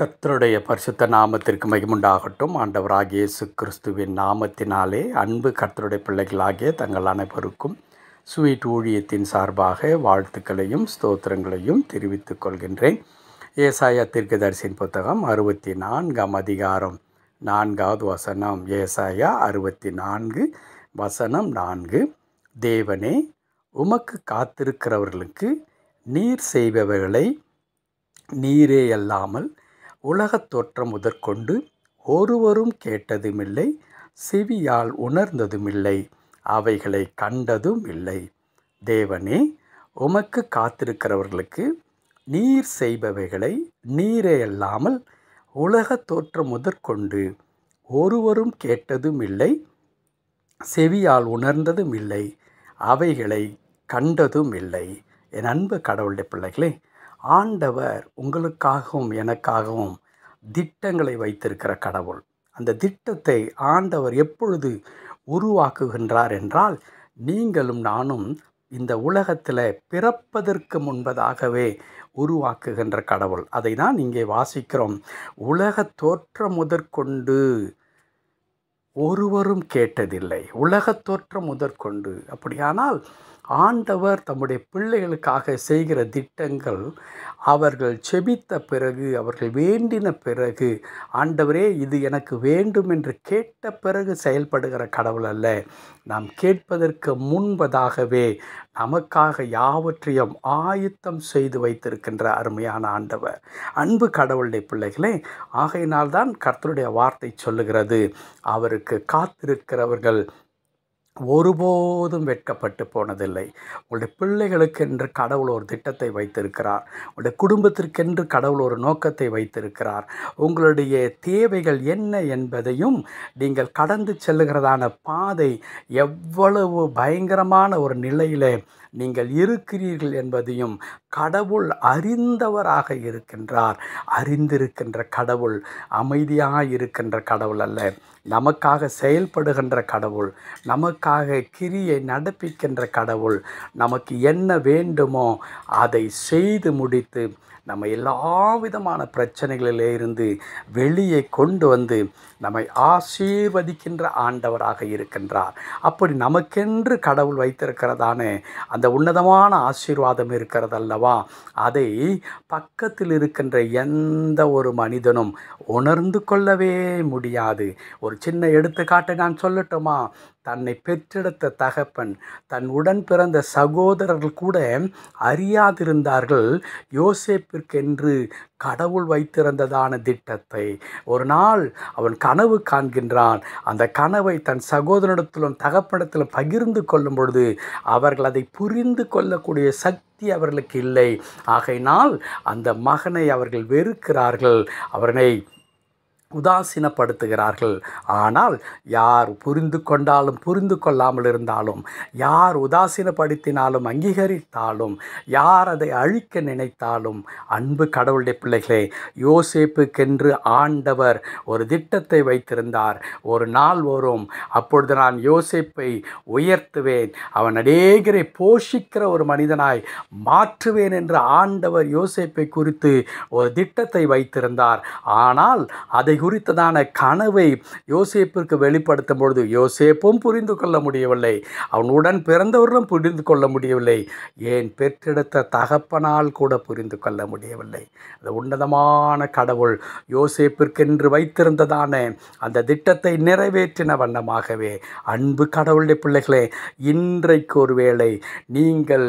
கர்த்தருடைய பரிசுத்த நாமத்திற்கு மகிமுண்டாகட்டும். ஆண்டவராகிய இயேசு கிறிஸ்துவின் நாமத்தினாலே அன்பு கர்த்தருடைய பிள்ளைகளாகிய தங்கள் அனைவருக்கும் ஸ்வீட் ஊழியத்தின் சார்பாக வாழ்த்துக்களையும் ஸ்தோத்திரங்களையும் தெரிவித்துக் கொள்கின்றேன். ஏசாயா தீர்க்கதரிசியின் புத்தகம் 64 அதிகாரம் 4வது வசனம். ஏசாயா 64 வசனம் 4. தேவனே, உமக்கு காத்திருக்கிறவர்களுக்கு நீர் செய்பவைகளை நீரே அல்லாமல் உலகத் தோற்றம் முதற்கொண்டு ஒருவரும் கேட்டதுமில்லை, செவியால் உணர்ந்ததுமில்லை, அவைகளை கண்டதும் இல்லை. தேவனே, உமக்கு காத்திருக்கிறவர்களுக்கு நீர் செய்பவைகளை நீரே அல்லாமல் உலகத் தோற்றம் முதற்கொண்டு ஒருவரும் கேட்டதும் இல்லை, செவியால் உணர்ந்ததும் இல்லை, அவைகளை கண்டதும் இல்லை. என் அன்பு கடவுளுடைய பிள்ளைகளே, ஆண்டவர் உங்களுக்காகவும் எனக்காகவும் திட்டங்களை வைத்திருக்கிற கடவுள். அந்த திட்டத்தை ஆண்டவர் எப்பொழுது உருவாக்குகின்றார் என்றால், நீங்களும் நானும் இந்த உலகத்தில் பிறப்பதற்கு முன்பதாகவே உருவாக்குகின்ற கடவுள். அதை தான் இங்கே வாசிக்கிறோம். உலக தோற்றம் முதற்கொண்டு ஒருவரும் கேட்டதில்லை. உலகத் தோற்றம் முதற்கொண்டு. அப்படியானால் ஆண்டவர் தம்முடைய பிள்ளைகளுக்காக செய்கிற திட்டங்கள், அவர்கள் செபித்த பிறகு, அவர்கள் வேண்டின பிறகு, ஆண்டவரே இது எனக்கு வேண்டும் என்று கேட்ட பிறகு செயல்படுகிற கடவுள் அல்ல. நாம் கேட்பதற்கு முன்பதாகவே நமக்காக யாவற்றையும் ஆயத்தம் செய்து வைத்திருக்கின்ற அருமையான ஆண்டவர். அன்பு கடவுளுடைய பிள்ளைகளே, ஆகையினால்தான் கர்த்தருடைய வார்த்தை சொல்லுகிறது, அவருக்கு காத்திருக்கிறவர்கள் ஒருபோதும் வெட்கப்பட்டு போனதில்லை. உங்களுடைய பிள்ளைகளுக்கென்று கடவுள் ஒரு திட்டத்தை வைத்திருக்கிறார். உங்களுடைய குடும்பத்திற்கென்று கடவுள் ஒரு நோக்கத்தை வைத்திருக்கிறார். உங்களுடைய தேவைகள் என்ன என்பதையும், நீங்கள் கடந்து செல்லுகிறதான பாதை எவ்வளவு பயங்கரமான ஒரு நிலையில் நீங்கள் இருக்கிறீர்கள் என்பதையும் கடவுள் அறிந்தவராக இருக்கின்றார். அறிந்திருக்கின்ற கடவுள் அமைதியாக இருக்கின்ற கடவுள் அல்ல, நமக்காக செயல்படுகின்ற கடவுள், நமக்காக கிரியை நடப்பிக்கின்ற கடவுள். நமக்கு என்ன வேண்டுமோ அதை செய்து முடித்து நம்ம எல்லா விதமான பிரச்சனைகளிலே இருந்து வெளியே கொண்டு வந்து நம்மை ஆசீர்வதிக்கின்ற ஆண்டவராக இருக்கின்றார். அப்படி நமக்கென்று கடவுள் வைத்திருக்கிறதான அந்த உன்னதமான ஆசீர்வாதம் இருக்கிறதல்லவா, அதை பக்கத்தில் இருக்கின்ற எந்த ஒரு மனிதனும் உணர்ந்து கொள்ளவே முடியாது. ஒரு சின்ன எடுத்துக்காட்டை நான் சொல்லட்டுமா? தன்னை பெற்றெடுத்த தகப்பன், தன் உடன் பிறந்த சகோதரர்கள் கூட அறியாதிருந்தார்கள் யோசேப்பிற்கென்று கடவுள் வைத்திருந்ததான திட்டத்தை. ஒரு நாள் அவன் கனவு காண்கின்றான். அந்த கனவை தன் சகோதரனிடத்திலும் தகப்பனிடத்திலும் பகிர்ந்து கொள்ளும் பொழுது அவர்கள் அதை புரிந்து கொள்ளக்கூடிய சக்தி அவர்களுக்கு இல்லை. ஆகையினால் அந்த மகனை அவர்கள் வெறுக்கிறார்கள், அவனை உதாசீனப்படுத்துகிறார்கள். ஆனால் யார் புரிந்து கொண்டாலும் புரிந்து கொள்ளாமல் இருந்தாலும், யார் உதாசீனப்படுத்தினாலும் அங்கீகரித்தாலும், யார் அதை அழிக்க நினைத்தாலும், அன்பு கடவுளுடைய பிள்ளைகளே, யோசேப்புக்கென்று ஆண்டவர் ஒரு திட்டத்தை வைத்திருந்தார். ஒரு நாள் வரும், அப்பொழுது நான் யோசேப்பை உயர்த்துவேன், அவன் அநேகரை போஷிக்கிற ஒரு மனிதனாய் மாற்றுவேன் என்று ஆண்டவர் யோசேப்பை குறித்து ஒரு திட்டத்தை வைத்திருந்தார். ஆனால் அதை குறித்ததான கனவை யோசேப்பிற்கு வெளிப்படுத்தும் பொழுது யோசேப்பும் புரிந்து கொள்ள முடியவில்லை, அவனுடன் பிறந்தவர்களும் புரிந்து கொள்ள முடியவில்லை, ஏன் பெற்றெடுத்த தகப்பனால் கூட புரிந்து கொள்ள முடியவில்லை. அந்த உன்னதமான கடவுள் யோசேப்பிற்கென்று வைத்திருந்ததான அந்த திட்டத்தை நிறைவேற்றின வண்ணமாகவே, அன்பு கடவுளுடைய பிள்ளைகளே, இன்றைக்கு ஒருவேளை நீங்கள்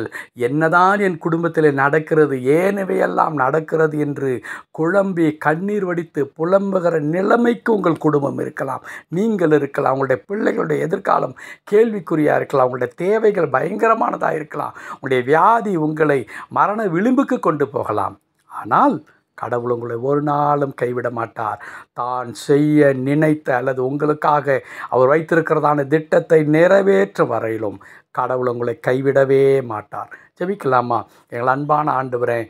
என்னதான் என் குடும்பத்தில் நடக்கிறது, ஏனவையெல்லாம் நடக்கிறது என்று குழம்பி கண்ணீர் வடித்து புலம்புகிற நிலைமைக்கு உங்கள் குடும்பம் இருக்கலாம், நீங்கள் இருக்கலாம், உங்களுடைய பிள்ளைகளுடைய எதிர்காலம் கேள்விக்குறியாக இருக்கலாம், உங்களுடைய தேவைகள் பயங்கரமானதாக இருக்கலாம், உங்களுடைய வியாதி உங்களை மரண விளிம்புக்கு கொண்டு போகலாம். ஆனால் கடவுள் உங்களை ஒரு நாளும் கைவிட மாட்டார். தான் செய்ய நினைத்த அல்லது உங்களுக்காக அவர் வைத்திருக்கிறதான திட்டத்தை நிறைவேற்ற வரையிலும் கடவுள் உங்களை கைவிடவே மாட்டார். ஜெபிக்கலாமா? எங்கள் அன்பான ஆண்டவரே,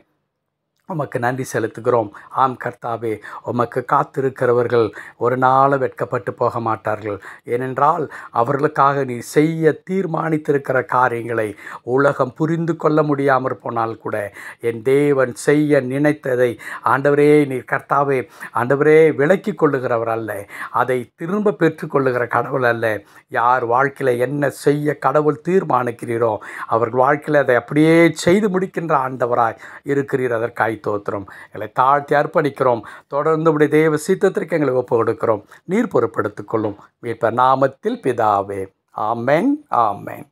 உமக்கு நன்றி செலுத்துகிறோம். ஆம் கர்த்தாவே, உமக்கு காத்திருக்கிறவர்கள் ஒரு நாளும் வெட்கப்பட்டு போக மாட்டார்கள். ஏனென்றால் அவர்களுக்காக நீ செய்ய தீர்மானித்திருக்கிற காரியங்களை உலகம் புரிந்து கொள்ள முடியாமற் போனால் கூட என் தேவன் செய்ய நினைத்ததை ஆண்டவரே நீர் கர்த்தாவே ஆண்டவரே விலக்கி கொள்ளுகிறவர் அல்ல, அதை திரும்ப பெற்றுக்கொள்ளுகிற கடவுள் அல்ல. யார் வாழ்க்கையில் என்ன செய்ய கடவுள் தீர்மானிக்கிறீரோ அவர்கள் வாழ்க்கையில் அதை அப்படியே செய்து முடிக்கின்ற ஆண்டவராய் இருக்கிறீர். அதற்காய் தோத்திரம். எங்களை தாழ்த்தி அர்ப்பணிக்கிறோம். தொடர்ந்து உடைய தேவ சித்தத்திற்கு எங்களை ஒப்பு கொடுக்கிறோம். நீர் பொறுப்படுத்திக் கொள்ளும். மீட்பர் நாமத்தில் பிதாவே. ஆமென், ஆமென்.